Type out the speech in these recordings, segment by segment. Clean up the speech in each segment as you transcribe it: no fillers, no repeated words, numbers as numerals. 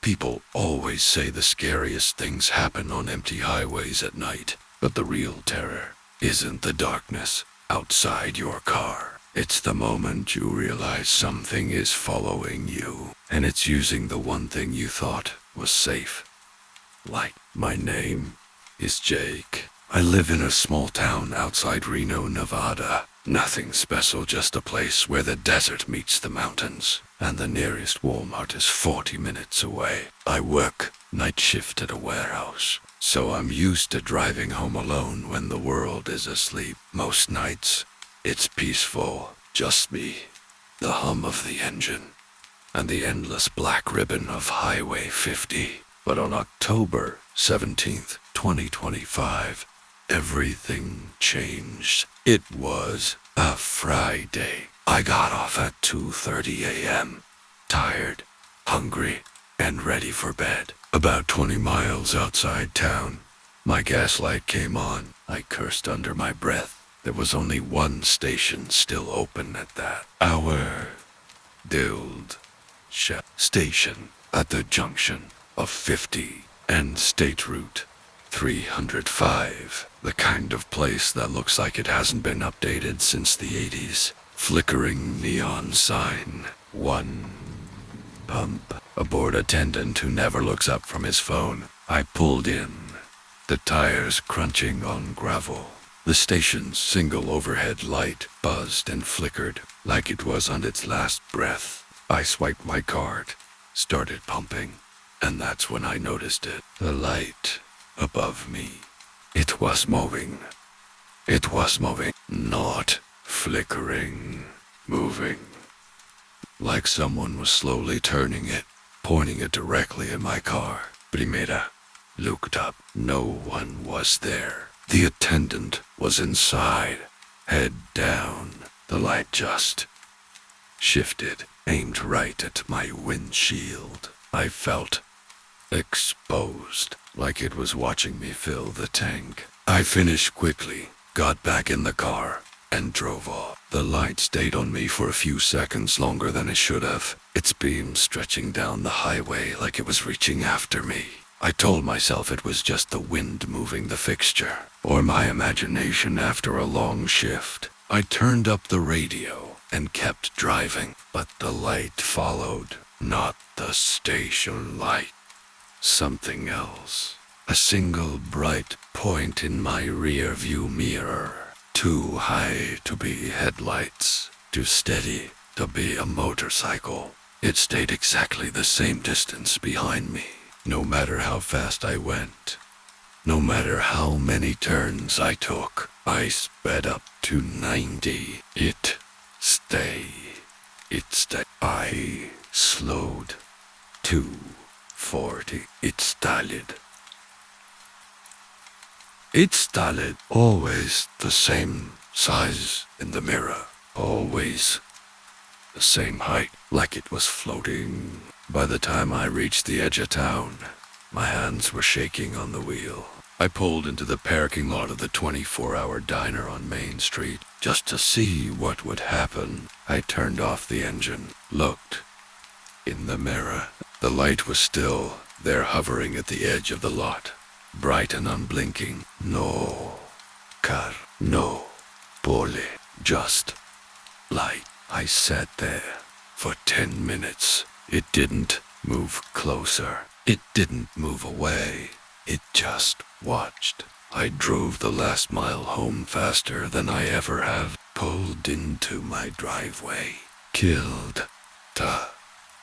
People always say the scariest things happen on empty highways at night, but the real terror isn't the darkness outside your car. It's the moment you realize something is following you, and it's using the one thing you thought was safe. Light. My name is Jake. I live in a small town outside Reno, Nevada. Nothing special, just a place where the desert meets the mountains, and the nearest Walmart is 40 minutes away. I work night shift at a warehouse, so I'm used to driving home alone when the world is asleep. Most nights, it's peaceful, just me, the hum of the engine, and the endless black ribbon of Highway 50. But on October 17th, 2025, everything changed. It was a Friday. I got off at 2:30 a.m., tired, hungry, and ready for bed. About 20 miles outside town, my gas light came on. I cursed under my breath. There was only one station still open at that hour. Dilled Station at the junction of 50 and State Route 305, the kind of place that looks like it hasn't been updated since the 80s. Flickering neon sign, one pump, a bored attendant who never looks up from his phone. I pulled in, the tires crunching on gravel. The station's single overhead light buzzed and flickered like it was on its last breath. I swiped my card, started pumping, and that's when I noticed it. The light above me. It was moving. It was moving, not flickering, moving. Like someone was slowly turning it, pointing it directly at my car. Primera. Looked up. No one was there. The attendant was inside, head down. The light just shifted, aimed right at my windshield. I felt exposed, like it was watching me fill the tank. I finished quickly, got back in the car, and drove off. The light stayed on me for a few seconds longer than it should have, its beam stretching down the highway like it was reaching after me. I told myself it was just the wind moving the fixture, or my imagination after a long shift. I turned up the radio and kept driving, but the light followed, not the station light. Something else. A single bright point in my rear view mirror. Too high to be headlights, too steady to be a motorcycle. It stayed exactly the same distance behind me. No matter how fast I went, no matter how many turns I took, I sped up to 90. It stayed. I slowed to 40. It stalled. Always the same size in the mirror. Always the same height, like it was floating. By the time I reached the edge of town, my hands were shaking on the wheel. I pulled into the parking lot of the 24-hour diner on Main Street just to see what would happen. I turned off the engine, looked in the mirror. The light was still there, hovering at the edge of the lot, bright and unblinking. No car, no pole, just light. I sat there for 10 minutes. It didn't move closer. It didn't move away. It just watched. I drove the last mile home faster than I ever have. Pulled into my driveway. Killed the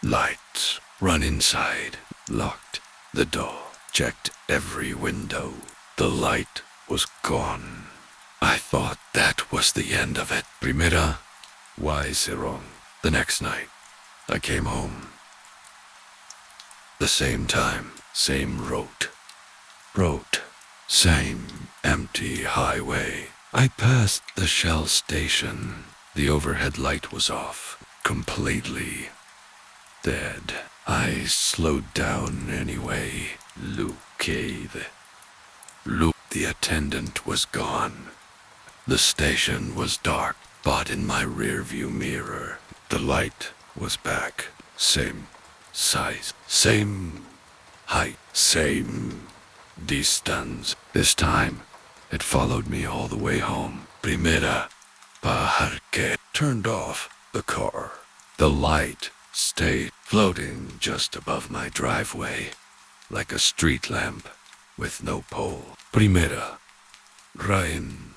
lights. Run inside. Locked the door. Checked every window. The light was gone. I thought that was the end of it. Primera. Why wrong? The next night, I came home. The same time, same road, same empty highway. I passed the Shell station. The overhead light was off, completely dead. I slowed down anyway. The attendant was gone. The station was dark, but in my rearview mirror, the light was back. Same size, same height, same distance. This time, it followed me all the way home. Primera Pajarque turned off the car. The light stayed floating just above my driveway, like a street lamp with no pole. Primera Ryan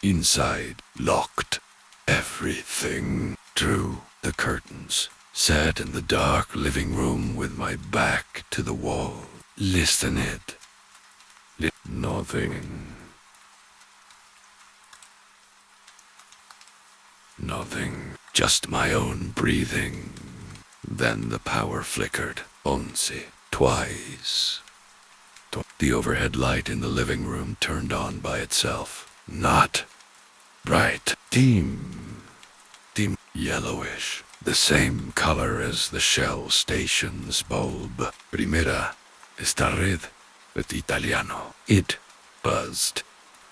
inside locked everything, drew the curtains, sat in the dark living room with my back to the wall, listened. Nothing. Nothing. Just my own breathing. Then the power flickered. Once, twice. The overhead light in the living room turned on by itself. Not bright. Dim. Yellowish. The same color as the Shell station's bulb. Primera esta red with Italiano. It buzzed.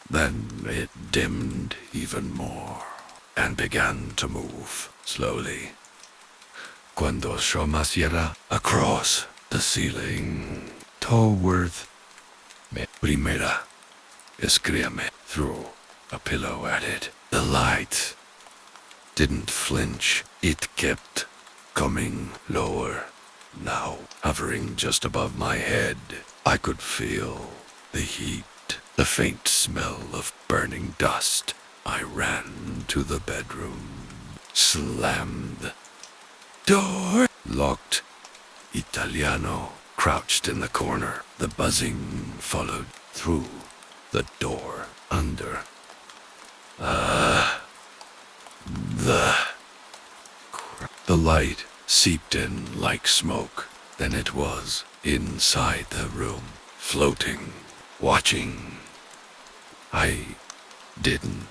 Then it dimmed even more and began to move slowly. Cuando Shomasiera across the ceiling toward me. Primera escríame, threw a pillow at it. The light didn't flinch. It kept coming lower, now hovering just above my head. I could feel the heat, the faint smell of burning dust. I ran to the bedroom, slammed door, locked. Italiano crouched in the corner. The buzzing followed through the door under. The light seeped in like smoke. Then it was inside the room, floating, watching. I didn't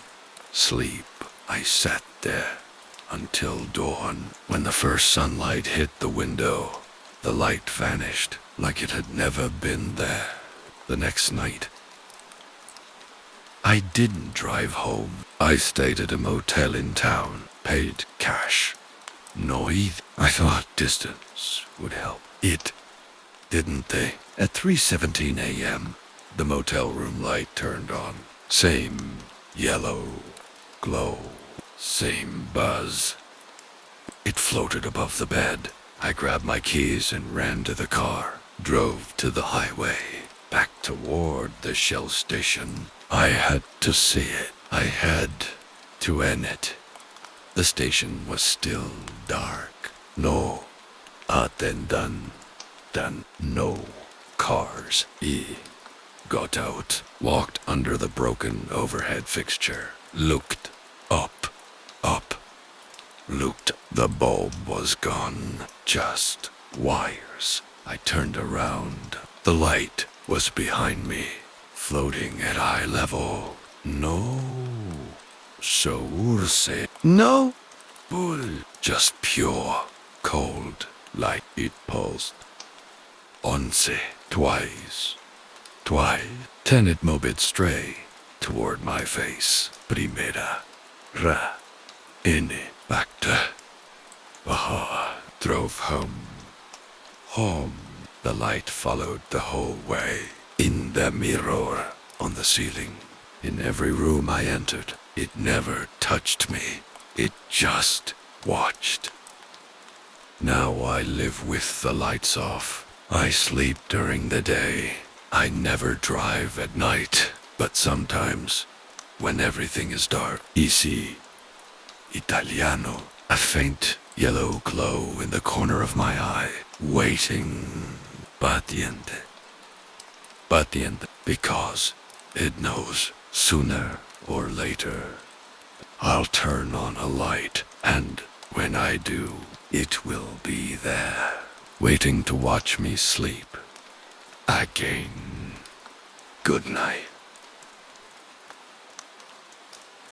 sleep. I sat there until dawn. When the first sunlight hit the window, the light vanished like it had never been there. The next night, I didn't drive home. I stayed at a motel in town, paid cash. No eat. I thought distance would help. It didn't they? At 3:17 a.m., the motel room light turned on. Same yellow glow, same buzz. It floated above the bed. I grabbed my keys and ran to the car, drove to the highway, back toward the Shell station. I had to see it. I had to end it. The station was still dark. No attendan, no cars. Got out, walked under the broken overhead fixture, looked up, looked. The bulb was gone, just wires. I turned around. The light was behind me, floating at eye level. No source. No bull. Just pure, cold light. It pulsed. Once, twice. Then it moved stray toward my face. Primera. Ra. Ine. Back to. Drove home. The light followed the whole way. In the mirror on the ceiling. In every room I entered. It never touched me. It just watched. Now I live with the lights off. I sleep during the day. I never drive at night. But sometimes, when everything is dark, see Italiano, a faint yellow glow in the corner of my eye, waiting. Paciente, because it knows sooner or later I'll turn on a light, and when I do, it will be there, waiting to watch me sleep again. Good night.